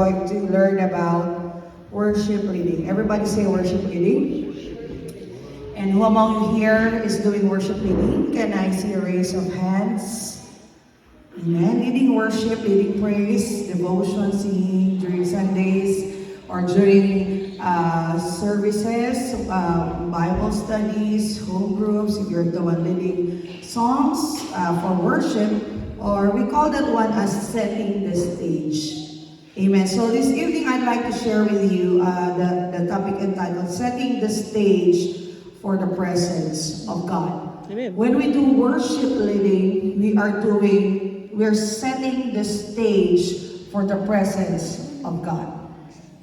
Going to learn about worship leading. Everybody say worship leading. And who among you here is doing worship leading? Can I see a raise of hands? Amen. Leading worship, leading praise, devotion, singing during Sundays or during services, Bible studies, home groups, if you're the one leading songs for worship, or we call that one as setting the stage. Amen. So this evening I'd like to share with you the topic entitled Setting the Stage for the Presence of God. Amen. When we do worship leading, we're setting the stage for the presence of God.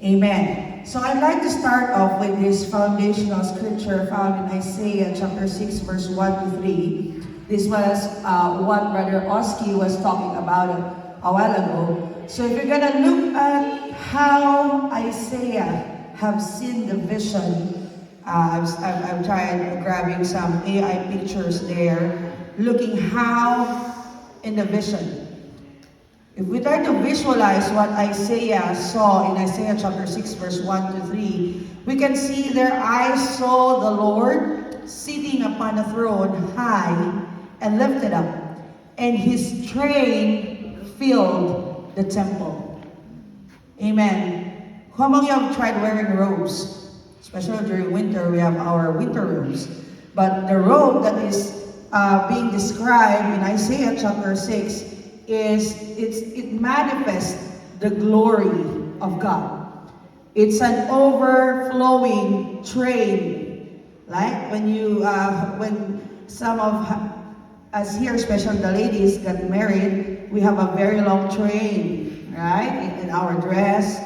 Amen. So I'd like to start off with this foundational scripture found in Isaiah chapter 6 verse 1 to 3. This was what Brother Oski was talking about a while ago. So if you're gonna look at how Isaiah have seen the vision, I've tried grabbing some AI pictures there, looking how in the vision. If we try to visualize what Isaiah saw in Isaiah chapter 6 verse 1 to 3, we can see their eyes saw the Lord sitting upon a throne high and lifted up, and his train filled the temple. Amen. How among you have tried wearing robes? Especially during winter, we have our winter robes. But the robe that is being described in Isaiah chapter 6 it manifests the glory of God. It's an overflowing train. Like when some of us here, especially the ladies, got married, we have a very long train, right? In our dress,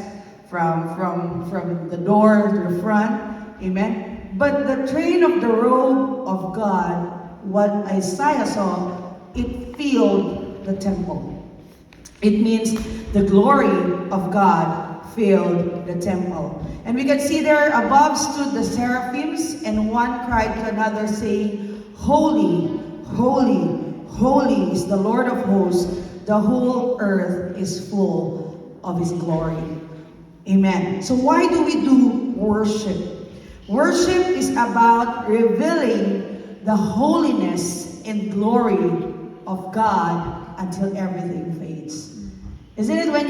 from the door to the front, amen? But the train of the robe of God, what Isaiah saw, it filled the temple. It means the glory of God filled the temple. And we can see there above stood the seraphims, and one cried to another, saying, Holy, holy, holy is the Lord of hosts. The whole earth is full of his glory. Amen. So why do we do worship? Worship is about revealing the holiness and glory of God until everything fades. Isn't it when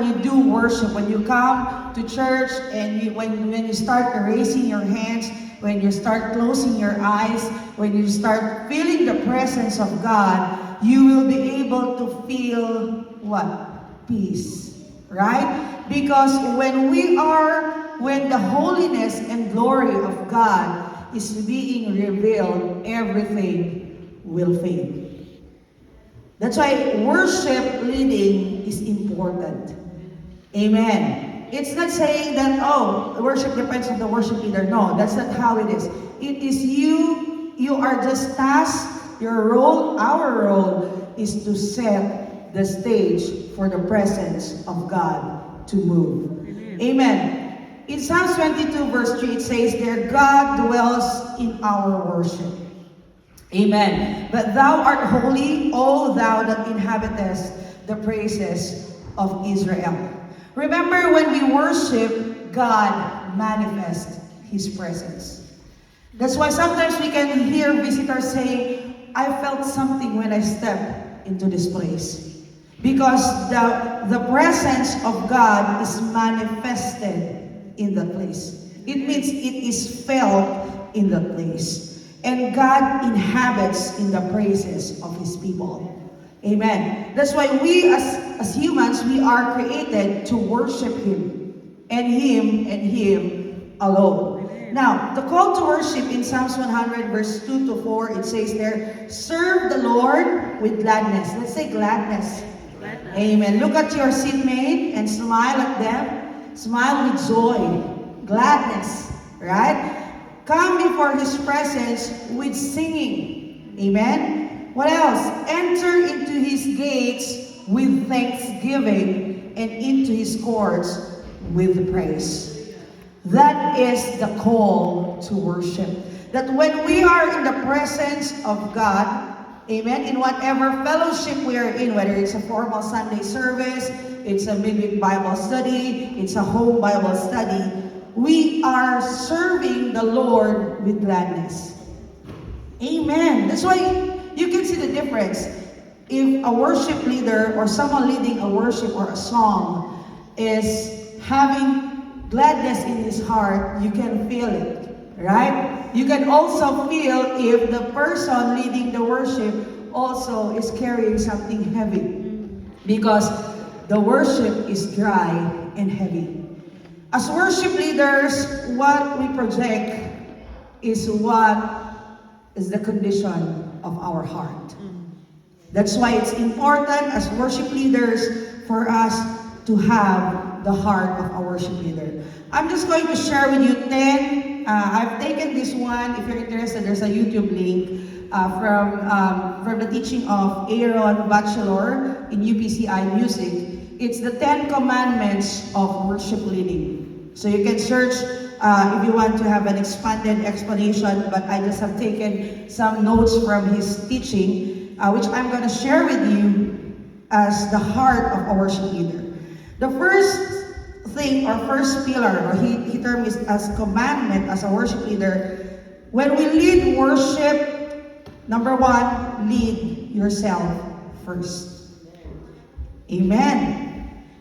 you do worship, when you come to church and when you start raising your hands, when you start closing your eyes, when you start feeling the presence of God, you will be able to feel what? Peace. Right? Because when the holiness and glory of God is being revealed, everything will fade. That's why worship leading is important. Amen. It's not saying that, worship depends on the worship leader. No, that's not how it is. It is you are just tasked, your role, our role is to set the stage for the presence of God to move. Amen. In Psalms 22 verse 3, it says there, God dwells in our worship. Amen. But thou art holy, O thou that inhabitest the praises of Israel. Remember, when we worship, God manifests his presence. That's why sometimes we can hear visitors say, I felt something when I stepped into this place. Because the presence of God is manifested in the place. It means it is felt in the place. And God inhabits in the praises of his people. Amen. That's why we as humans, we are created to worship him and him alone. Amen. Now, the call to worship in Psalms 100 verse 2 to 4, it says there, serve the Lord with gladness. Let's say gladness. Gladness. Amen. Look at your seatmate and smile at them. Smile with joy. Gladness. Right? Come before his presence with singing. Amen. What else? Enter into his gates with thanksgiving and into his courts with praise. That is the call to worship. That when we are in the presence of God, amen, in whatever fellowship we are in, whether it's a formal Sunday service, it's a midweek Bible study, it's a home Bible study, we are serving the Lord with gladness. Amen. That's why you can see the difference. If a worship leader or someone leading a worship or a song is having gladness in his heart, you can feel it, right? You can also feel if the person leading the worship also is carrying something heavy, because the worship is dry and heavy. As worship leaders, what we project is what is the condition of our heart. That's why it's important as worship leaders for us to have the heart of a worship leader. I'm just going to share with you 10. I've taken this one. If you're interested, there's a YouTube link from the teaching of Aaron Bachelor in UPCI Music. It's the 10 Commandments of Worship Leading. So you can search if you want to have an expanded explanation, but I just have taken some notes from his teaching, which I'm going to share with you as the heart of a worship leader. The first thing, or first pillar, or he termed it as commandment as a worship leader, when we lead worship, number one, lead yourself first. Amen.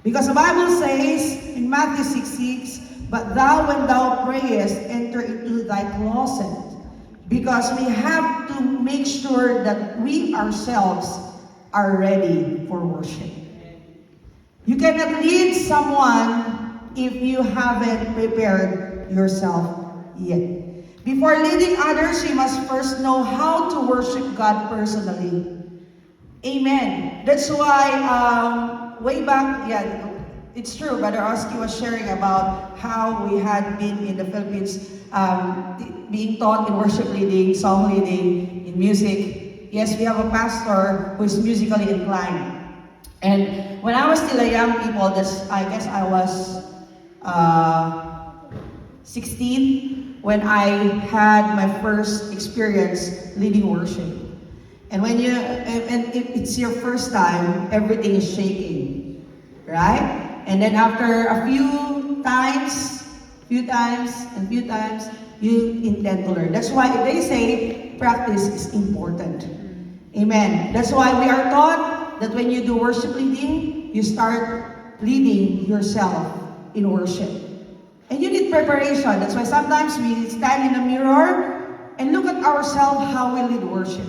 Because the Bible says in Matthew 6:6, but thou, when thou prayest, enter into thy closet. Because we have to make sure that we ourselves are ready for worship. You cannot lead someone if you haven't prepared yourself yet. Before leading others, you must first know how to worship God personally. Amen. That's why way back, it's true, Brother Oski was sharing about how we had been in the Philippines being taught in worship leading, song leading, in music. Yes, we have a pastor who is musically inclined. And when I was still a young people, I guess I was 16 when I had my first experience leading worship. And when it's your first time, everything is shaking, right? And then after a few times, you intend to learn. That's why they say practice is important. Amen. That's why we are taught that when you do worship leading, you start leading yourself in worship. And you need preparation. That's why sometimes we stand in the mirror and look at ourselves how we lead worship.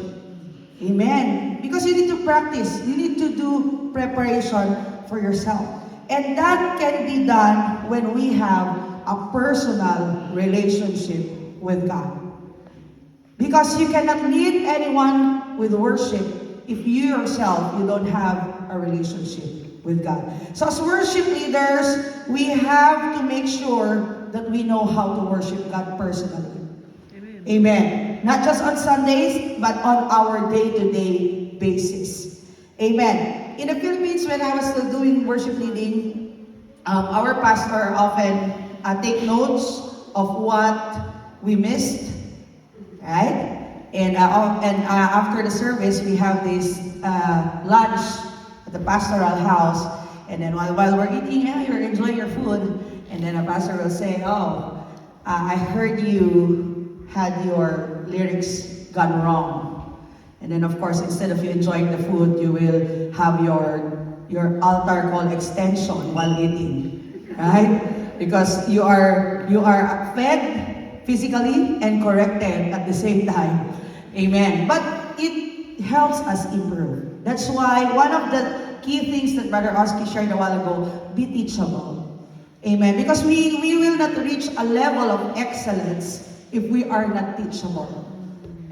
Amen. Because you need to practice. You need to do preparation for yourself. And that can be done when we have a personal relationship with God. Because you cannot lead anyone with worship if you yourself, you don't have a relationship with God. So as worship leaders, we have to make sure that we know how to worship God personally. Amen. Amen. Not just on Sundays, but on our day-to-day basis. Amen. In the Philippines, when I was still doing worship leading, our pastor often take notes of what we missed, right? And after the service, we have this lunch at the pastoral house. And then while we're eating, you're enjoying your food. And then a pastor will say, I heard you had your lyrics gone wrong. And then of course, instead of you enjoying the food, you will have your altar call extension while eating, right? Because you are fed physically and corrected at the same time. Amen. But it helps us improve. That's why one of the key things that Brother Oski shared a while ago, be teachable. Amen. Because we will not reach a level of excellence if we are not teachable.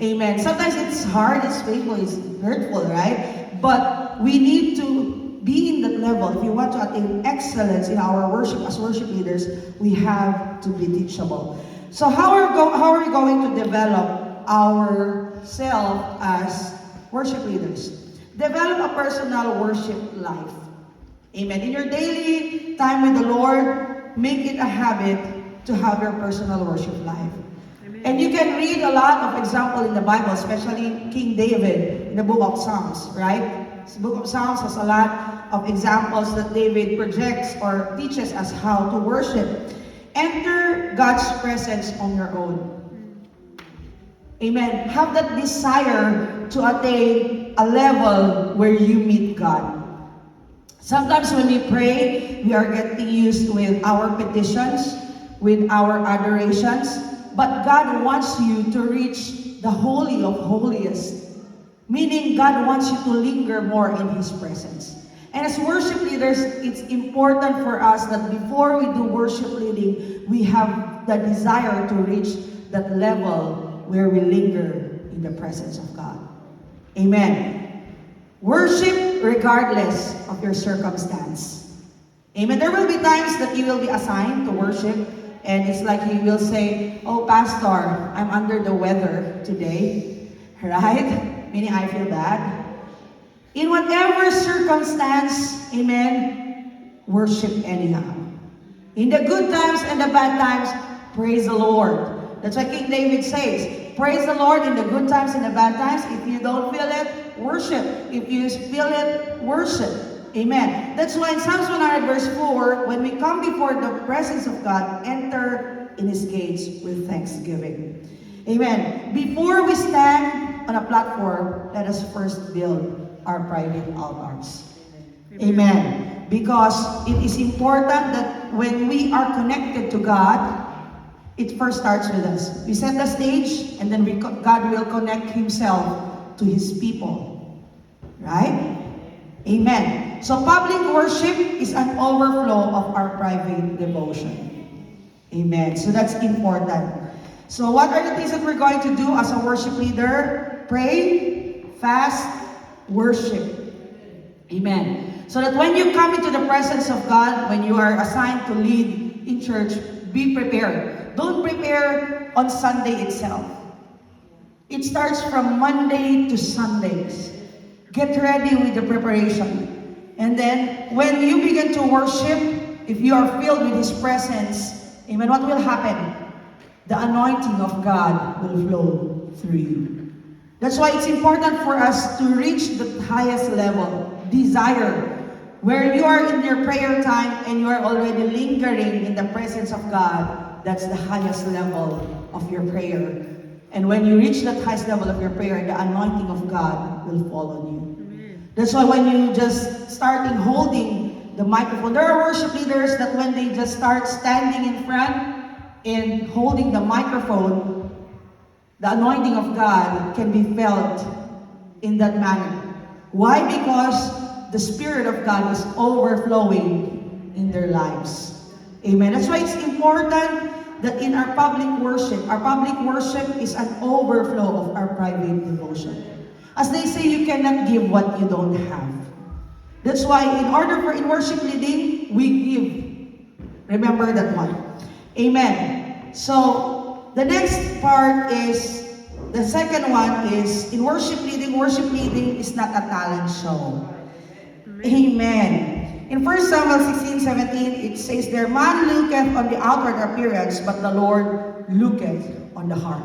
Amen. Sometimes it's hard, it's painful, it's hurtful, right? But we need to be in that level. If you want to attain excellence in our worship as worship leaders, we have to be teachable. So how are we going to develop ourselves as worship leaders? Develop a personal worship life. Amen. In your daily time with the Lord, make it a habit to have your personal worship life. Amen. And you can read a lot of examples in the Bible, especially King David in the book of Psalms, right? The book of Psalms has a lot of examples that David projects or teaches us how to worship. Enter God's presence on your own. Amen. Have that desire to attain a level where you meet God. Sometimes when we pray, we are getting used with our petitions, with our adorations, but God wants you to reach the Holy of Holiest. Meaning, God wants you to linger more in His presence. And as worship leaders, it's important for us that before we do worship leading, we have the desire to reach that level where we linger in the presence of God. Amen. Worship regardless of your circumstance. Amen. There will be times that you will be assigned to worship, and it's like you will say, "Oh, Pastor, I'm under the weather today." Right? Meaning I feel bad. In whatever circumstance, amen, worship anyhow. In the good times and the bad times, praise the Lord. That's what King David says. Praise the Lord in the good times and the bad times. If you don't feel it, worship. If you feel it, worship. Amen. That's why in Psalms 100 verse 4, when we come before the presence of God, enter in His gates with thanksgiving. Amen. Before we stand on a platform, let us first build our private altars. Amen. Because it is important that when we are connected to God, it first starts with us. We set the stage, and then God will connect Himself to His people. Right? Amen. So public worship is an overflow of our private devotion. Amen. So that's important. So what are the things that we're going to do as a worship leader? Pray, fast, worship. Amen. So that when you come into the presence of God, when you are assigned to lead in church, be prepared. Don't prepare on Sunday itself. It starts from Monday to Sundays. Get ready with the preparation. And then when you begin to worship, if you are filled with His presence, amen, what will happen? The anointing of God will flow through you. That's why it's important for us to reach the highest level, desire, where you are in your prayer time and you are already lingering in the presence of God. That's the highest level of your prayer. And when you reach that highest level of your prayer, the anointing of God will fall on you. Amen. That's why when you just starting holding the microphone, there are worship leaders that when they just start standing in front and holding the microphone, the anointing of God can be felt in that manner. Why? Because the Spirit of God is overflowing in their lives. Amen. That's why it's important that in our public worship is an overflow of our private devotion. As they say, you cannot give what you don't have. That's why in worship leading, we give. Remember that one. Amen. So, the next part is, the second one is, in worship leading is not a talent show. Amen. In 1 Samuel 16:17, it says, "Their man looketh on the outward appearance, but the Lord looketh on the heart."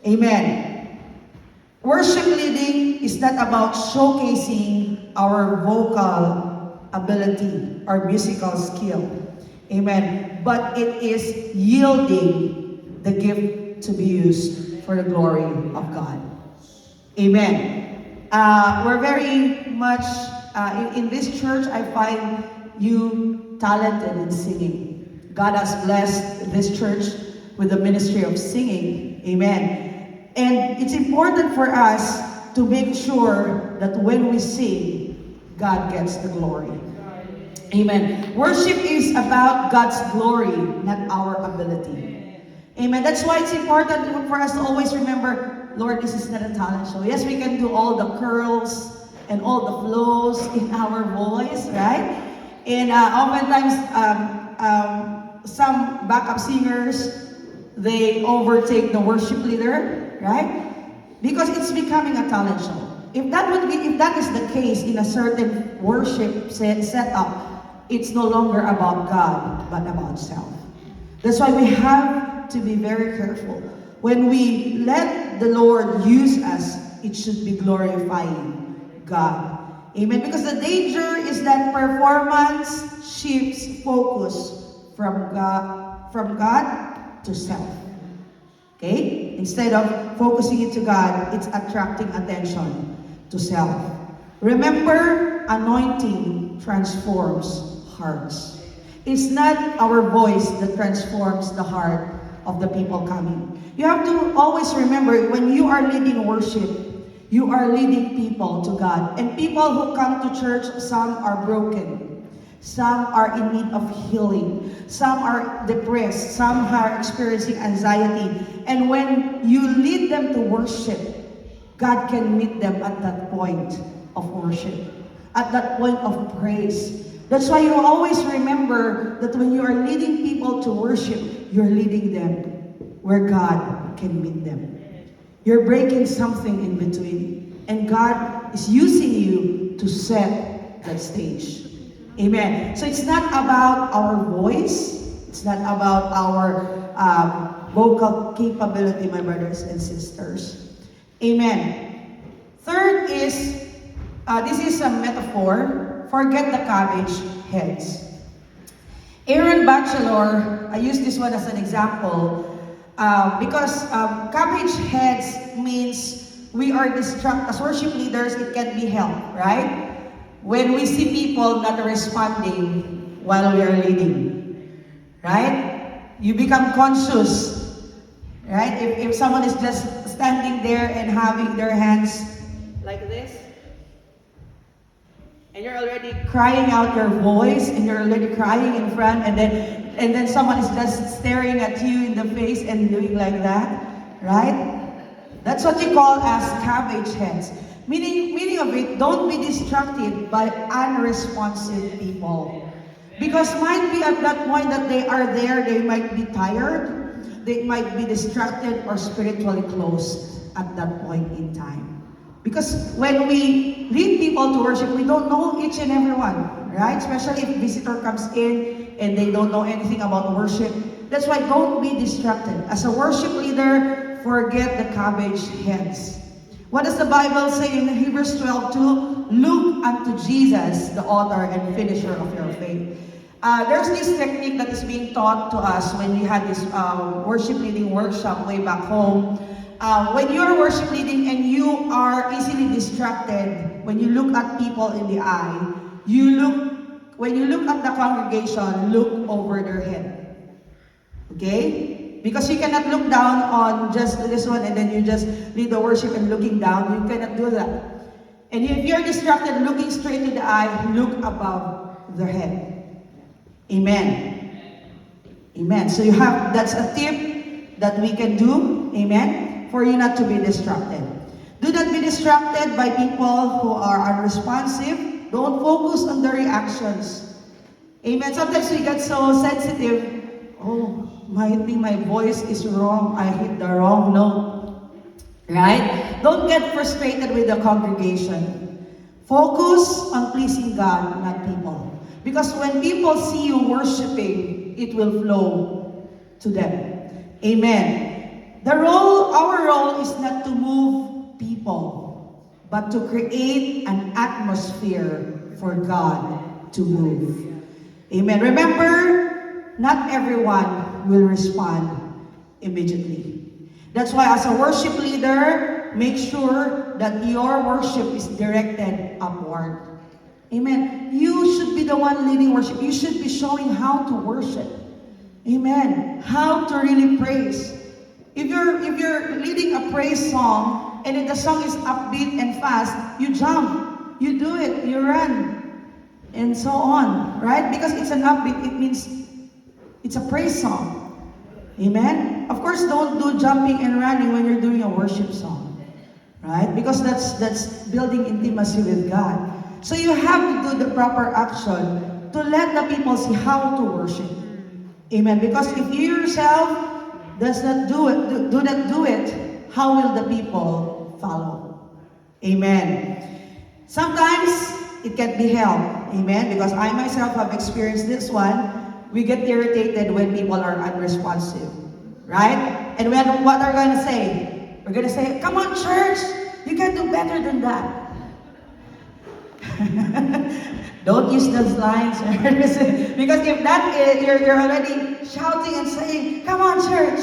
Amen. Worship leading is not about showcasing our vocal ability or musical skill. Amen. But it is yielding the gift to be used for the glory of God. Amen. We're very much, in this church, I find you talented in singing. God has blessed this church with the ministry of singing. Amen. And it's important for us to make sure that when we sing, God gets the glory. Amen. Worship is about God's glory, not our ability. Amen. That's why it's important for us to always remember, Lord, this is not a talent show. Yes, we can do all the curls and all the flows in our voice, right? And oftentimes, some backup singers, they overtake the worship leader, right? Because it's becoming a talent show. If that is the case in a certain worship setup, it's no longer about God, but about self. That's why we have to be very careful. When we let the Lord use us, it should be glorifying God. Amen. Because the danger is that performance shifts focus from God to self. Okay? Instead of focusing it to God, it's attracting attention to self. Remember, anointing transforms hearts. It's not our voice that transforms the heart of the people coming. You have to always remember, when you are leading worship, you are leading people to God. And people who come to church, some are broken. Some are in need of healing. Some are depressed. Some are experiencing anxiety. And when you lead them to worship, God can meet them at that point of worship, at that point of praise. That's why you always remember that when you are leading people to worship, you're leading them where God can meet them. You're breaking something in between. And God is using you to set that stage. Amen. So it's not about our voice. It's not about our vocal capability, my brothers and sisters. Amen. Third is, this is a metaphor. Forget the cabbage heads. Aaron Bachelor, I use this one as an example because cabbage heads means we are distracted. As worship leaders, it can be helped, right? When we see people not responding while we are leading, right? You become conscious, right? If someone is just standing there and having their hands like this, and you're already crying out your voice, and you're already crying in front, and then someone is just staring at you in the face and doing like that, right? That's what you call as cabbage heads. Meaning of it, don't be distracted by unresponsive people. Because might be at that point that they are there, they might be tired, they might be distracted or spiritually closed at that point in time. Because when we lead people to worship, we don't know each and every one, right? Especially if a visitor comes in and they don't know anything about worship. That's why don't be distracted. As a worship leader, forget the cabbage heads. What does the Bible say in Hebrews 12:2? Look unto Jesus, the author and finisher of your faith. There's this technique that is being taught to us when we had this worship leading workshop way back home. When you're worship leading and you are easily distracted, when you look at people in the eye, when you look at the congregation, look over their head. Okay? Because you cannot look down on just this one and then you just lead the worship and looking down. You cannot do that. And if you're distracted, looking straight to the eye, look above their head. Amen. Amen. So that's a tip that we can do. Amen. For you not to be distracted. Do not be distracted by people who are unresponsive. Don't focus on their reactions. Amen. Sometimes we get so sensitive. Oh, might be my voice is wrong. I hit the wrong note. Right? Don't get frustrated with the congregation. Focus on pleasing God, not people. Because when people see you worshiping, it will flow to them. Amen. Our role is not to move people, but to create an atmosphere for God to move. Amen. Remember, not everyone will respond immediately. That's why as a worship leader, make sure that your worship is directed upward. Amen. You should be the one leading worship. You should be showing how to worship. Amen. How to really praise. If you're leading a praise song and if the song is upbeat and fast, you jump, you do it, you run, and so on, right? Because it's an upbeat, it means it's a praise song. Amen? Of course, don't do jumping and running when you're doing a worship song. Right? Because that's building intimacy with God. So you have to do the proper action to let the people see how to worship. Amen? Because if you yourself does not do it, how will the people follow? Amen. Sometimes it can be helped. Amen? Because I myself have experienced this one. We get irritated when people are unresponsive, right? And what are we going to say? We're going to say, come on, church, you can do better than that. Don't use those lines. Because if that is, you're already shouting and saying, come on church,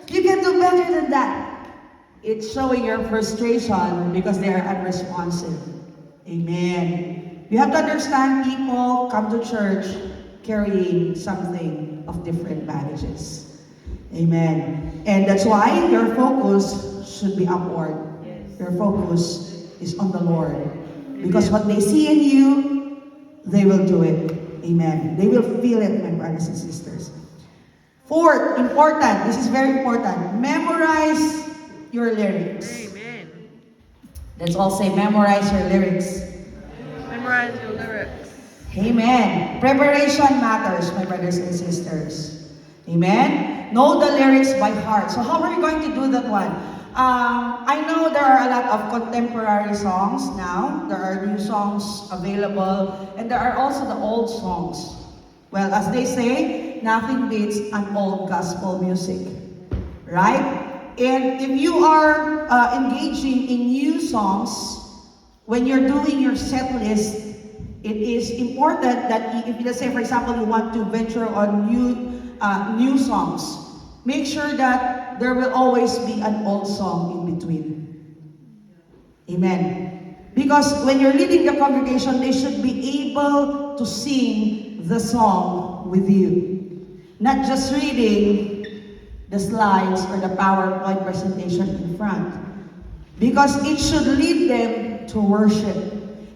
you can do better than that. It's showing your frustration because they are unresponsive. Amen. You have to understand people come to church carrying something of different baggages. Amen. And that's why your focus should be upward. Your focus is on the Lord. Because what they see in you, they will do it. Amen. They will feel it, my brothers and sisters. Fourth, important, this is very important, memorize your lyrics. Amen. Let's all say, memorize your lyrics. Memorize your lyrics. Amen. Preparation matters, my brothers and sisters. Amen. Know the lyrics by heart. So how are you going to do that one? I know there are a lot of contemporary songs now. There are new songs available, and there are also the old songs. Well, as they say, nothing beats an old gospel music, right? And if you are engaging in new songs, when you're doing your set list, it is important that if, let's say, for example, you want to venture on new songs, make sure that there will always be an old song in between. Amen. Because when you're leading the congregation, they should be able to sing the song with you. Not just reading the slides or the PowerPoint presentation in front. Because it should lead them to worship.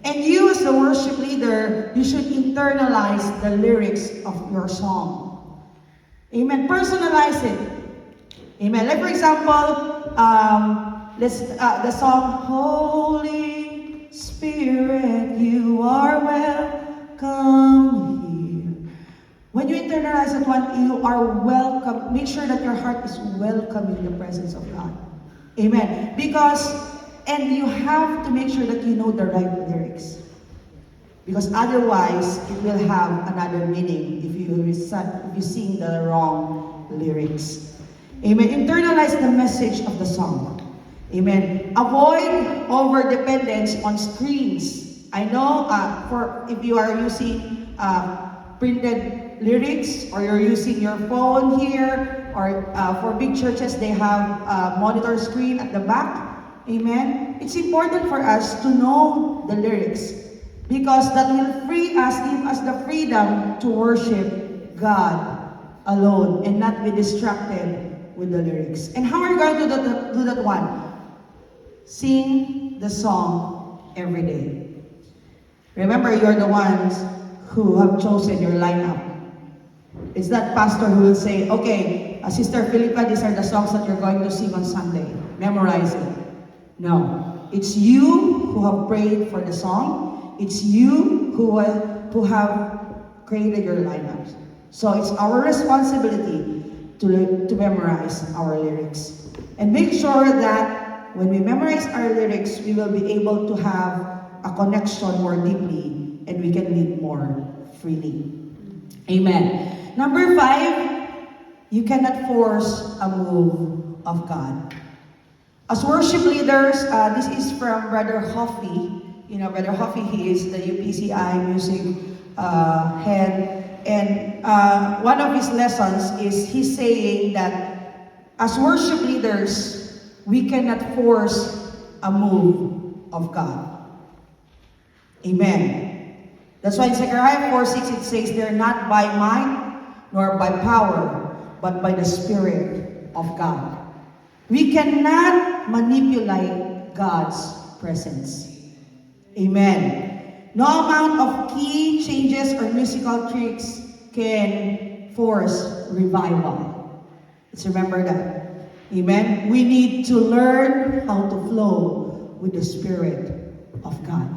And you as the worship leader, you should internalize the lyrics of your song. Amen. Personalize it. Amen. Like for example, the song, Holy Spirit, you are welcome here. When you internalize that one, you are welcome. Make sure that your heart is welcoming the presence of God. Amen. And you have to make sure that you know the right lyrics. Because otherwise, it will have another meaning if you sing the wrong lyrics. Amen. Internalize the message of the song. Amen. Avoid over-dependence on screens. I know if you are using printed lyrics or you're using your phone here, or for big churches, they have a monitor screen at the back. Amen. It's important for us to know the lyrics because that will free us, give us the freedom to worship God alone and not be distracted with the lyrics. And how are you going to do that one? Sing the song every day. Remember, you're the ones who have chosen your lineup. It's that pastor who will say, okay, Sister Philippa, these are the songs that you're going to sing on Sunday. Memorize it. No. It's you who have prayed for the song. It's you who have created your lineups. So it's our responsibility to memorize our lyrics. And make sure that when we memorize our lyrics, we will be able to have a connection more deeply and we can lead more freely. Amen. Number 5, you cannot force a move of God. As worship leaders, this is from Brother Huffy. You know, Brother Huffy, he is the UPCI music head. And one of his lessons is he's saying that as worship leaders, we cannot force a move of God. Amen. That's why in Zechariah 4:6 it says, they're not by might nor by power, but by the Spirit of God. We cannot manipulate God's presence. Amen. No amount of key changes or musical tricks can force revival. Let's remember that. Amen. We need to learn how to flow with the Spirit of God.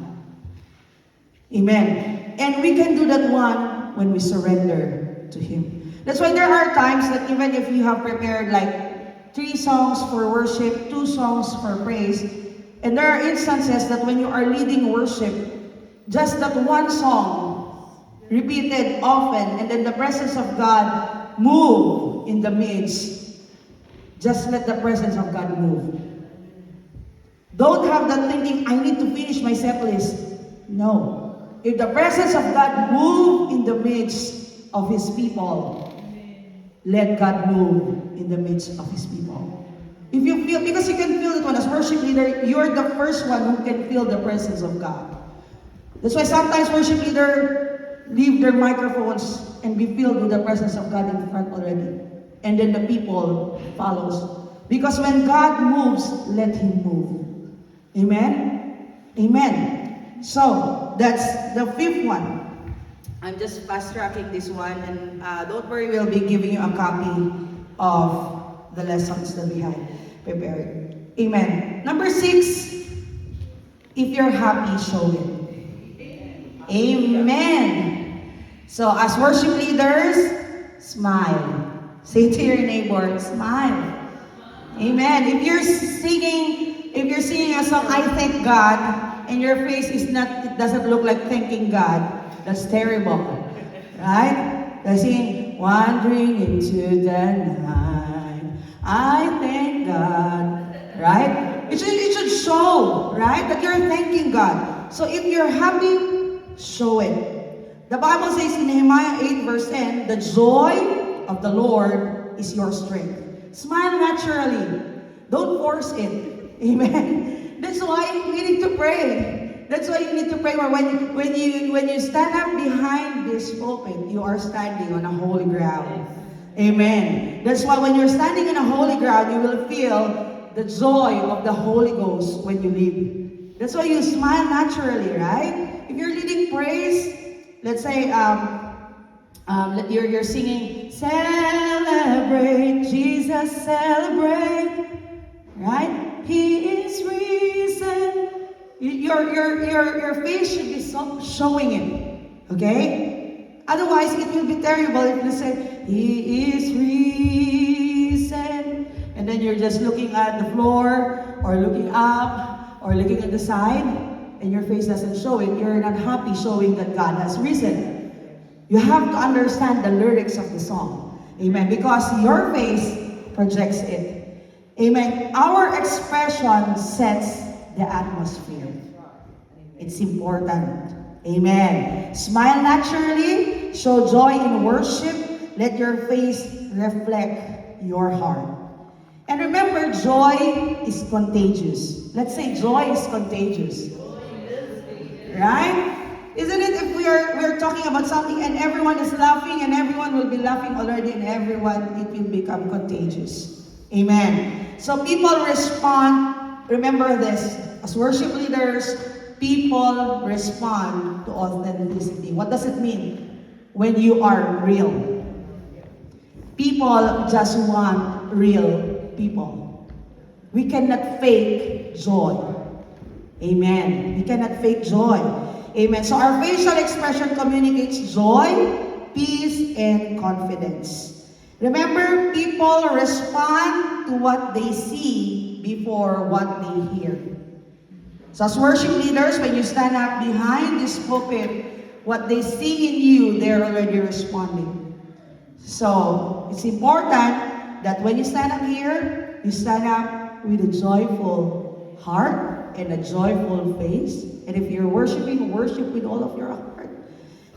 Amen. And we can do that one when we surrender to Him. That's why there are times that even if you have prepared like 3 songs for worship, 2 songs for praise, and there are instances that when you are leading worship, just that one song, repeated often, and then the presence of God move in the midst. Just let the presence of God move. Don't have that thinking, I need to finish my set list. No. If the presence of God move in the midst of His people, let God move in the midst of His people. If you feel, because you can feel it when as worship leader, you're the first one who can feel the presence of God. That's why sometimes worship leader leave their microphones and be filled with the presence of God in front already. And then the people follows. Because when God moves, let Him move. Amen? Amen. So, that's the fifth one. I'm just fast-tracking this one, and don't worry, we'll be giving you a copy of the lessons that we had prepared. Amen. Number 6, if you're happy, show it. Amen. So, as worship leaders, smile. Say to your neighbor, smile. Amen. If you're singing a song, I thank God, and your face is not, it doesn't look like thanking God, that's terrible. Right? They're singing, wandering into the night, I thank God. Right? It should show, right, that you're thanking God. So if you're happy, show it. The Bible says in Nehemiah 8 verse 10, the joy of the Lord is your strength. Smile naturally. Don't force it. Amen. That's why we need to pray. That's why you need to pray more. When you stand up behind this pulpit, you are standing on a holy ground. Amen. That's why when you're standing on a holy ground, you will feel the joy of the Holy Ghost when you lead. That's why you smile naturally, right? If you're leading praise, let's say you're singing, celebrate, Jesus, celebrate, right? He is risen. Your face should be showing it, okay? Otherwise, it will be terrible if you say, He is risen, and then you're just looking at the floor, or looking up, or looking at the side, and your face doesn't show it. You're not happy showing that God has risen. You have to understand the lyrics of the song. Amen. Because your face projects it. Amen. Our expression sets the atmosphere. It's important. Amen. Smile naturally. Show joy in worship. Let your face reflect your heart. And remember, joy is contagious. Let's say joy is contagious. Right? Isn't it if we're talking about something and everyone is laughing and everyone will be laughing already and everyone, it will become contagious. Amen. So people respond, remember this, as worship leaders, people respond to authenticity. What does it mean? When you are real. People just want real people. We cannot fake joy. Amen. We cannot fake joy. Amen. So our facial expression communicates joy, peace, and confidence. Remember, people respond to what they see before what they hear. So as worship leaders, when you stand up behind this pulpit, what they see in you, they're already responding. So it's important that when you stand up here, you stand up with a joyful heart and a joyful face. And if you're worshiping, worship with all of your heart.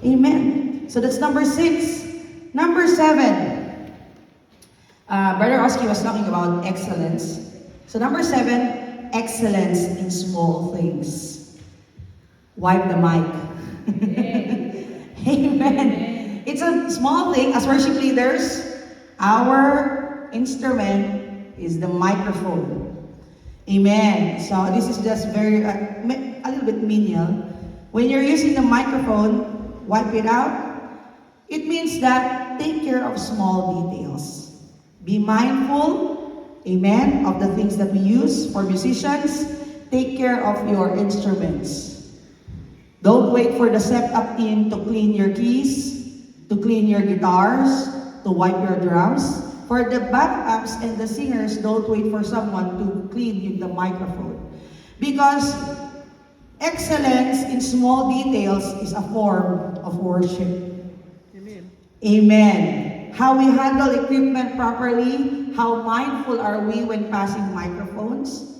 Amen. So that's number 6. Number 7. Brother Oski was talking about excellence. So number 7, excellence in small things. Wipe the mic. Amen. It's a small thing. As worship leaders, our instrument is the microphone. Amen. So this is just very, a little bit menial. When you're using the microphone, wipe it out. It means that take care of small details. Be mindful, amen, of the things that we use. For musicians, take care of your instruments. Don't wait for the setup team to clean your keys, to clean your guitars, to wipe your drums. For the backups and the singers, don't wait for someone to clean the microphone. Because excellence in small details is a form of worship. Amen. Amen. How we handle equipment properly, how mindful are we when passing microphones?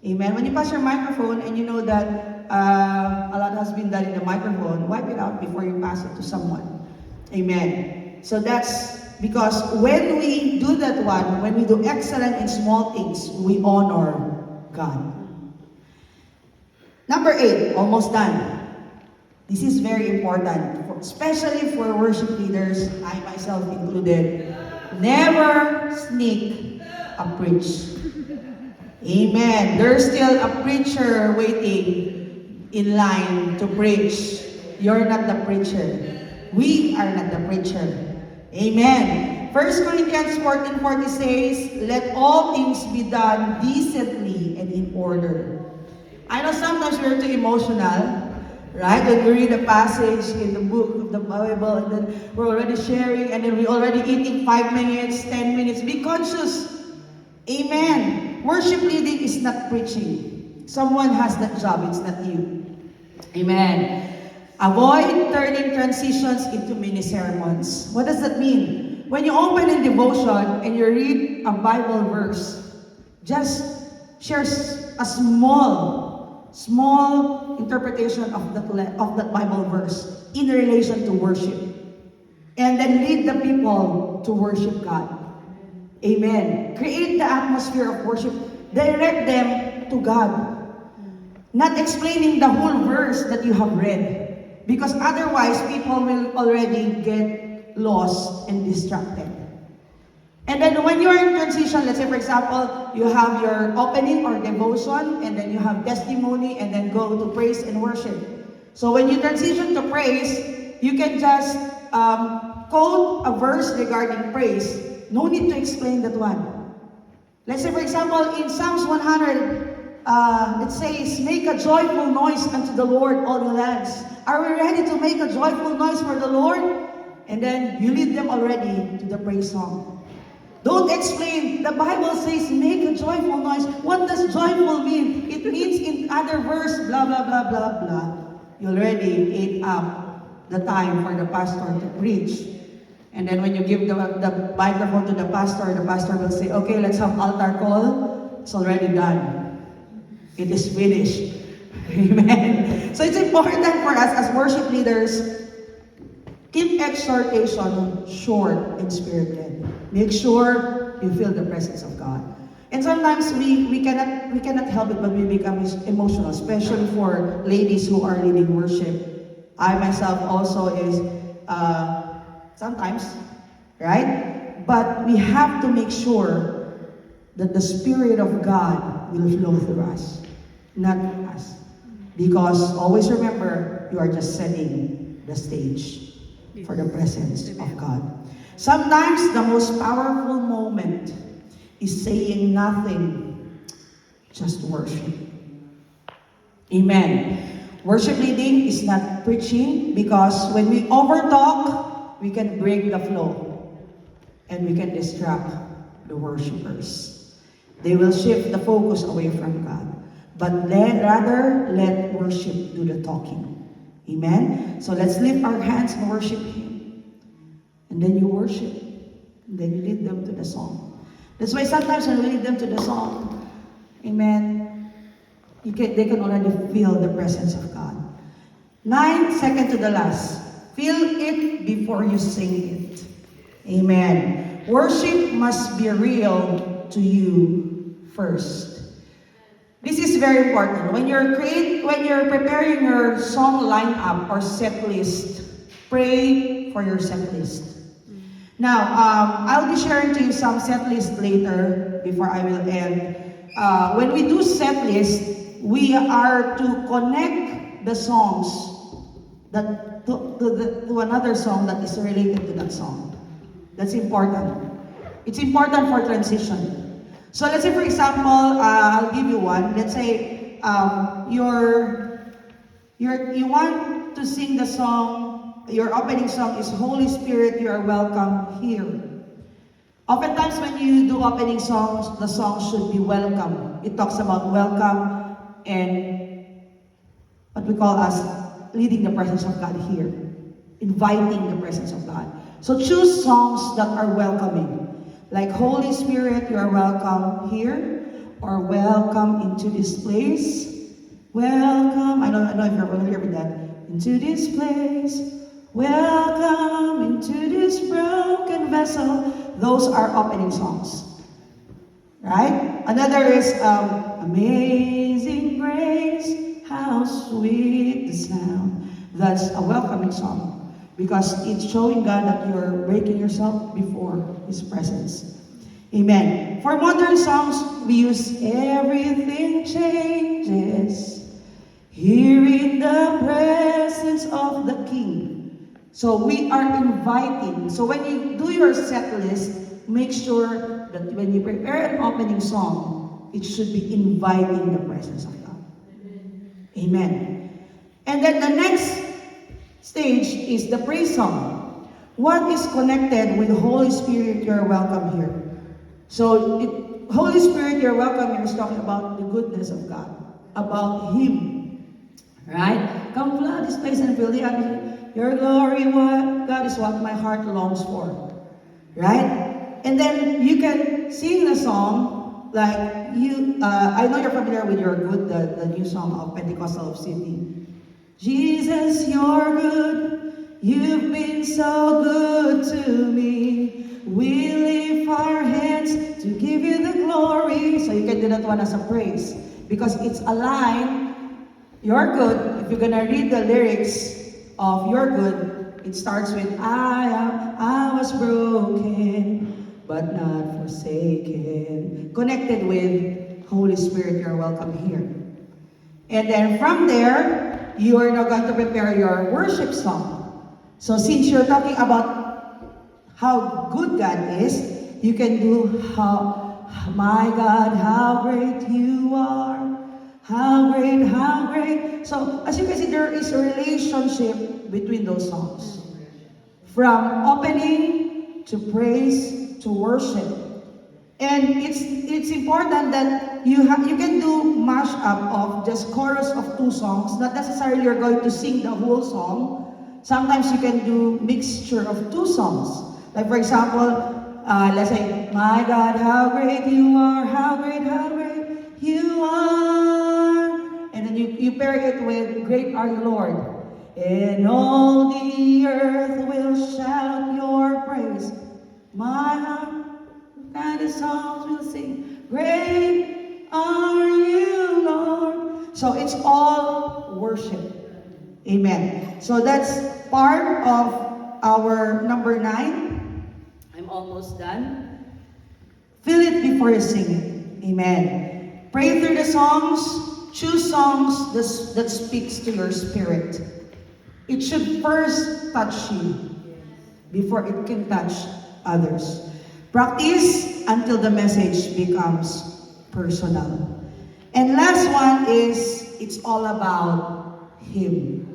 Amen. When you pass your microphone and you know that a lot has been done in the microphone, wipe it out before you pass it to someone. Amen. So that's because when we do that one, when we do excellent in small things, we honor God. Number 8, almost done. This is very important, especially for worship leaders, I myself included. Never sneak a preach. Amen. There's still a preacher waiting in line to preach. You're not the preacher. We are not the preacher. Amen. 1 Corinthians 14:40 says, let all things be done decently and in order. I know sometimes we're too emotional, right? When we read a passage in the book of the Bible, and then we're already sharing, and then we're already eating 5 minutes, 10 minutes. Be conscious. Amen. Worship leading is not preaching. Someone has that job, it's not you. Amen. Avoid turning transitions into mini sermons. What does that mean? When you open in devotion and you read a Bible verse, just share a small interpretation of that Bible verse in relation to worship. And then lead the people to worship God. Amen. Create the atmosphere of worship. Direct them to God. Not explaining the whole verse that you have read. Because otherwise, people will already get lost and distracted. And then when you're in transition, let's say for example, you have your opening or devotion, and then you have testimony, and then go to praise and worship. So when you transition to praise, you can just quote a verse regarding praise. No need to explain that one. Let's say for example, in Psalms 100, it says, make a joyful noise unto the Lord, all the lands. Are we ready to make a joyful noise for the Lord? And then you lead them already to the praise song. Don't explain. The Bible says, make a joyful noise. What does joyful mean? It means in other verse, blah, blah, blah, blah, blah. You already ate up the time for the pastor to preach. And then when you give the microphone to the pastor will say, okay, let's have altar call. It's already done. It is finished. Amen. So it's important for us as worship leaders, keep exhortation short and spirited. Make sure you feel the presence of God. And sometimes we cannot help it, but we become emotional, especially for ladies who are leading worship. I myself also is sometimes, right? But we have to make sure that the Spirit of God will flow through us, not us. Because always remember, you are just setting the stage for the presence of God. Sometimes the most powerful moment is saying nothing, just worship. Amen. Worship leading is not preaching, because when we overtalk, we can break the flow and we can distract the worshipers. They will shift the focus away from God. But rather let worship do the talking. Amen? So let's lift our hands and worship Him. And then you worship. And then you lead them to the song. That's why sometimes when we lead them to the song, amen, they can already feel the presence of God. 9, second to the last. Feel it before you sing it. Amen. Worship must be real to you first. This is very important. When you're preparing your song lineup or set list, pray for your set list. Now, I'll be sharing to you some set list later before I will end. When we do set list, we are to connect the songs to another song that is related to that song. That's important. It's important for transition. So let's say, for example, I'll give you one. Let's say you want to sing the song, your opening song is Holy Spirit, you are welcome here. Oftentimes when you do opening songs, the song should be welcome. It talks about welcome and what we call as leading the presence of God here, inviting the presence of God. So choose songs that are welcoming. Like Holy Spirit, you are welcome here, or welcome into this place. Welcome, I know if you're familiar with that. Into this place, welcome into this broken vessel. Those are opening songs. Right? Another is Amazing Grace, how sweet the sound. That's a welcoming song because it's showing God that you're breaking yourself before His presence. Amen. For modern songs, we use Everything Changes here in the presence of the King. So we are inviting. So when you do your set list, make sure that when you prepare an opening song, it should be inviting the presence of God. Amen. And then the next stage is the praise song. What is connected with Holy Spirit, you're welcome here. So, Holy Spirit, you're welcome here is talking about the goodness of God, about Him. Right? Come flood this place and fill the atmosphere. Your glory, what? God is what my heart longs for. Right? And then you can sing the song like I know you're familiar with Your Good, the new song of Pentecostal of Sydney. Jesus, you're good. You've been so good to me. We lift our hands to give You the glory. So you can do that one as a praise. Because it's a line, you're good. If you're gonna read the lyrics of You're Good, it starts with, I was broken, but not forsaken. Connected with Holy Spirit, you're welcome here. And then from there, you are now going to prepare your worship song. So since you're talking about how good God is, you can do my God, how great You are. How great, how great. So as you can see, there is a relationship between those songs. From opening to praise to worship. And it's important that you can do mashup of just chorus of two songs. Not necessarily you're going to sing the whole song. Sometimes you can do mixture of two songs. Like for example, let's say, my God, how great You are, how great You are. And then you pair it with great are You, Lord. And all the earth will shout Your praise. My heart and the songs will sing, great are You, Lord. So it's all worship. Amen. So that's part of our number 9. I'm almost done. Feel it before you sing it. Amen. Pray through the songs. Choose songs that speaks to your spirit. It should first touch you before it can touch others. Practice until the message becomes personal. And last one is, it's all about Him.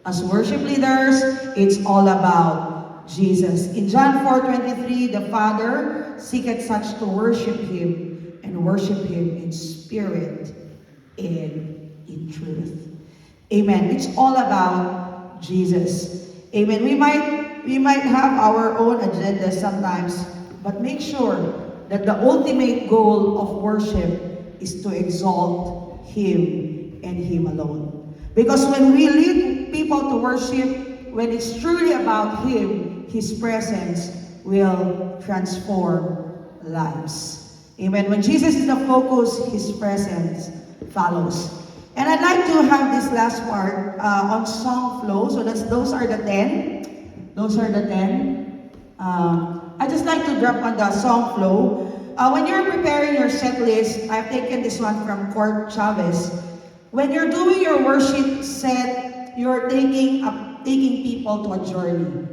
As worship leaders, it's all about Jesus. In John 4:23, the Father seeketh such to worship Him and worship Him in spirit and in truth. Amen. It's all about Jesus. Amen. We might have our own agenda sometimes, but make sure that the ultimate goal of worship is to exalt Him and Him alone. Because when we lead people to worship, when it's truly about Him, His presence will transform lives. Amen. When Jesus is the focus, His presence follows. And I'd like to have this last part on song flow. So those are the 10. Those are the 10. I just like to drop on the song flow. When you're preparing your set list, I've taken this one from Court Chavez. When you're doing your worship set, you're taking people to a journey.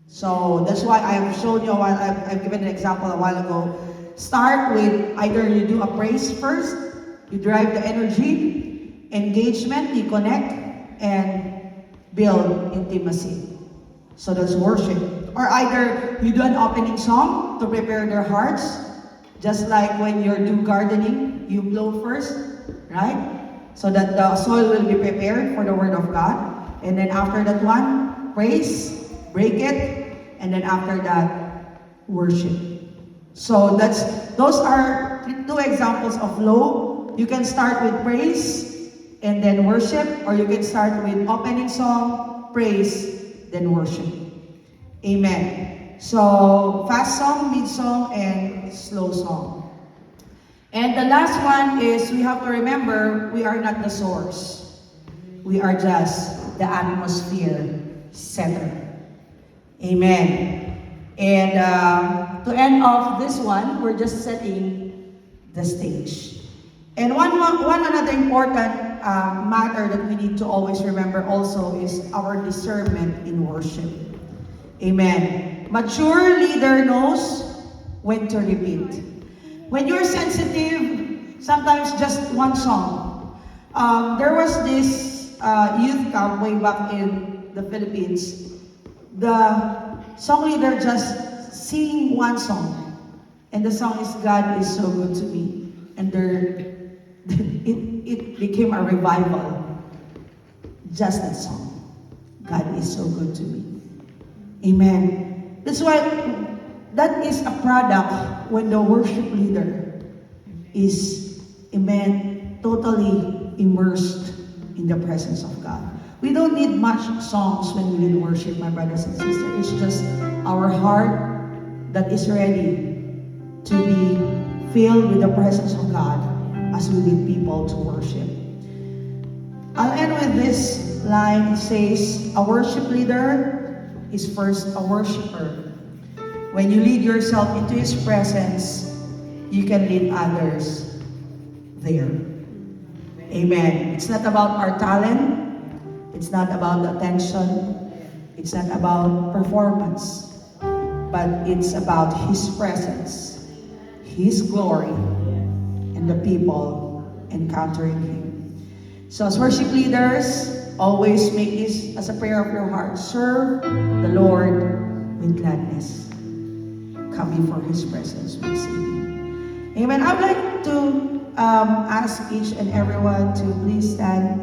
So that's why I've shown you I've given an example a while ago. Start with either you do a praise first, you drive the energy, engagement, you connect, and build intimacy. So that's worship. Or either you do an opening song to prepare their hearts, just like when you do gardening, you blow first, right? So that the soil will be prepared for the Word of God. And then after that one, praise, break it, and then after that, worship. So those are 2 examples of flow. You can start with praise, and then worship, or you can start with opening song, praise, then worship. Amen. So, fast song, mid song, and slow song. And the last one is we have to remember we are not the source. We are just the atmosphere setter. Amen. And to end off this one, we're just setting the stage. And one another important matter that we need to always remember also is our discernment in worship. Amen. Mature leader knows when to repeat. When you're sensitive, sometimes just one song. There was this youth camp way back in the Philippines. The song leader just sing one song, and the song is "God is so good to me," and it became a revival. Just that song, "God is so good to me." Amen. That's why that is a product when the worship leader is, amen, totally immersed in the presence of God. We don't need much songs when we lead worship, my brothers and sisters. It's just our heart that is ready to be filled with the presence of God as we lead people to worship. I'll end with this line. It says, a worship leader is first a worshiper. When you lead yourself into His presence, you can lead others there. Amen. It's not about our talent. It's not about attention. It's not about performance. But it's about His presence, His glory, and the people encountering Him. So as worship leaders, always make this as a prayer of your heart. Serve the Lord with gladness. Come before His presence with singing. Amen. I'd like to ask each and everyone to please stand.